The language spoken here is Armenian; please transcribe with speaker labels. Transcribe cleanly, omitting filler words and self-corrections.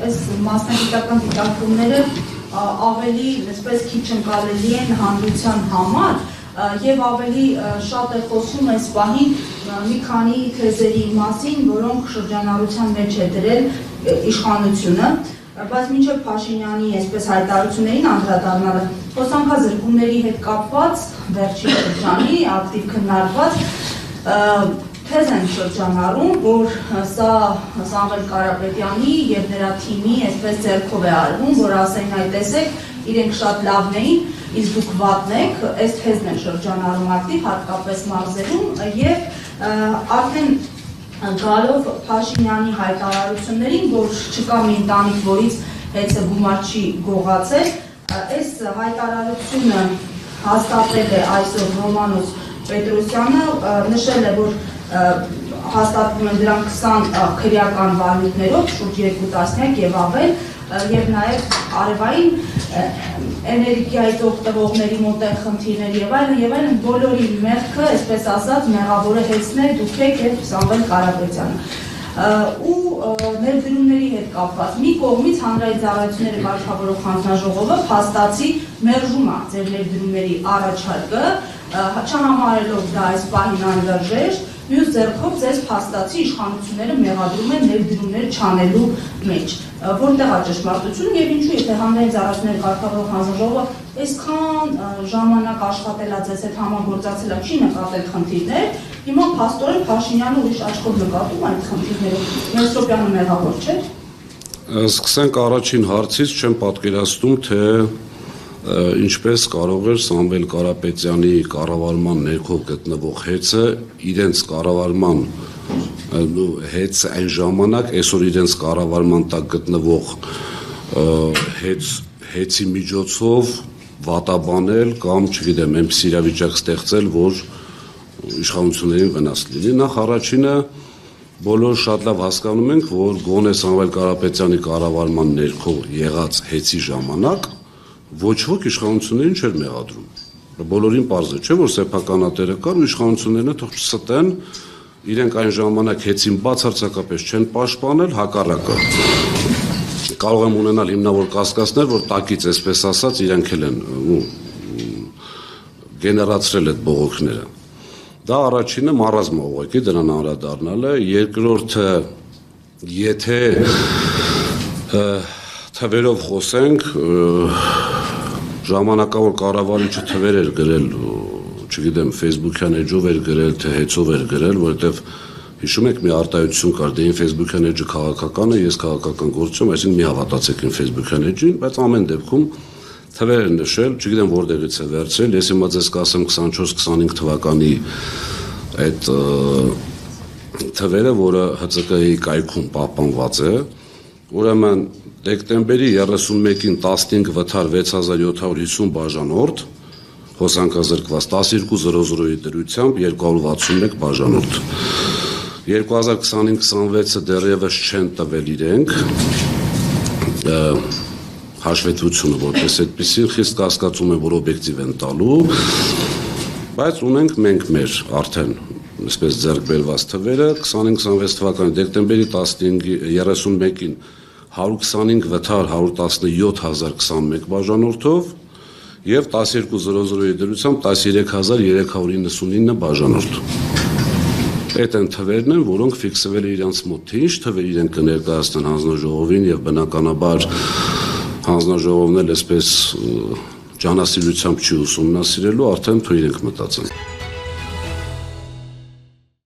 Speaker 1: այս մասնագիտական դիտարկումները ավելի քիչ ընկալելի են հանրության համար եւ ավելի շատ է խոսում այս պահին մի քանի թեզերի մասին, որոնք շրջանառության մեջ է դրել իշխանությունը, բայց մինչև Փաշինյանի այսպես հայտարարություններին անդրադառնալը հոսանքազրկումների հետ կապված վերջին շրջանի ակտիվ քննարկված թեզ են շրջանառում, որ սա Սամվել Կարապետյանի եւ նրա թիմի այսպես ձեռքով է արվում, որ ասեն այ տեսեք, իրենք շատ լավն էին, իսկ դուք վատն եք, այս թեզն են շրջանառում ակտիվ, հատկապես մարզերում եւ արդեն գալով Փաշինյանի հայտարարություններին, որ չկա մի ընտանիք, որից հեծը գումար չի գողացել, այս հայտարարությունը հաստատել է այսօր Ռոմանոս Պետրոսյանը, նշել է, որ հաստատվում են դրանք 20 քրեական վարույթներով, շուրջ 2 տասնյակ եւ ավել, եւ նաեւ արևային էներգիայից օգտվողների մոտ են խնդիրներ եւ այլն, բոլորի մեղքը, այսպես ասած, մեղավորը հեծնել դուք եք եւ Սամվել Կարապետյանը։ Ու ներդրումների հետ կապված մի կողմից հանրային ծառայությունների կարգավորող հանձնաժողովը փաստացի մերժում է ձեր ներդրումների առաջարկը, չհամարելով դա այս պահին անհրաժեշտ, մյուս ձեռքով ձեզ փաստացի իշխանությունները մեղադրում են ներդրումներ չանելու մեջ, որտեղ է ճշմարտությունը եւ ինչու եթե հանրային ծառայությունների կարգավորող հանձնաժողովը այսքան ժամանակ աշխատել է ձեզ հետ համագործակցել է, չի նկատել խնդիրներ, հիմա փաստորեն Փաշինյանը ուրիշ աչքով նկատում այդ խնդիրները, Մեսրոպյանը մեղավոր չէ։
Speaker 2: Սկսենք առաջին հարցից, չեմ պատկերացնում, թե ինչպես կարող էր Սամվել Կարապետյանի կառավարման ներքո գտնվող հեծը իրենց կառավարման հեծը այն ժամանակ այսօր իրենց կառավարման տակ գտնվող հեծի միջոցով վատաբանել կամ չգիտեմ այնպես իրավիճակ ստեղծել, որ իշխանություններին վնաս լինի։ Նախ առաջինը բոլոր շատ լավ հասկանում ենք, որ գոնե Սամվել Կարապետյանի կառավարման ներքո եղած հեծի ժամանակ ոչ ոք իշխանություններին չէր մեղադրում։ Բոլորին պարզ է, չէ՞ որ սեփականատերը կար ու իշխանություններն թող չստեն, իրենք այն ժամանակ հեծին բացարձակապես չեն պաշտպանել, հակառակը։ Կարող եմ ունենալ հիմնավոր կասկածներ, որ տակից, այսպես ասած, իրենք էլ են գեներացրել այդ բողոքները։ Դա առաջինը մարազմա ուղղակի դրան անդրադառնալը, երկրորդը, եթե թվերով խոսենք, ժամանակավոր կառավարիչը թվեր էր գրել, չգիտեմ, Facebook-յան էջով էր գրել, թե հեծով էր գրել, որովհետև հիշում եք մի արտահայտություն կար, դե ին Facebook-յան էջը քաղաքական է, ես քաղաքական գործում, այսինքն մի հավատացեք ին Facebook-յան էջին, բայց ամեն դեպքում թվեր էր նշել, չգիտեմ որտեղից է վերցրել, ես հիմա ձեզ կասեմ 24-25 թվականի այդ թվերը, որը ՀԾԿ-ի կայքում պահպանված է, ուրեմն դեկտեմբերի 31-ին 15 վթար 6750 բաժանորդ, հոսանքազրկված 12:00-ի դրությամբ 261 բաժանորդ։ 2025-26-ը դեռևս չեն տվել իրենք հաշվետվությունը որպես այդպեսին, խիստ կասկածում եմ, որ օբյեկտիվ են տալու, բայց ունենք մենք մեր արդեն այսպես ձեռք բերված թվերը 25-26 թվականի դեկտեմբերի 31-ին 125 վթար 117,021 բաժանորդով եւ 12:00-ի դրությամբ 13399 բաժանորդ։ Այդ են թվերն են, որոնք ֆիքսվել է իրանց մոտ, թե ինչ թվեր իրենք կներկայացնեն հանձնաժողովին եւ բնականաբար հանձնաժողովն էլ այսպես ջանասիրությամբ չի ուսումնասիրելու, արդեն թող իրենք մտածեն։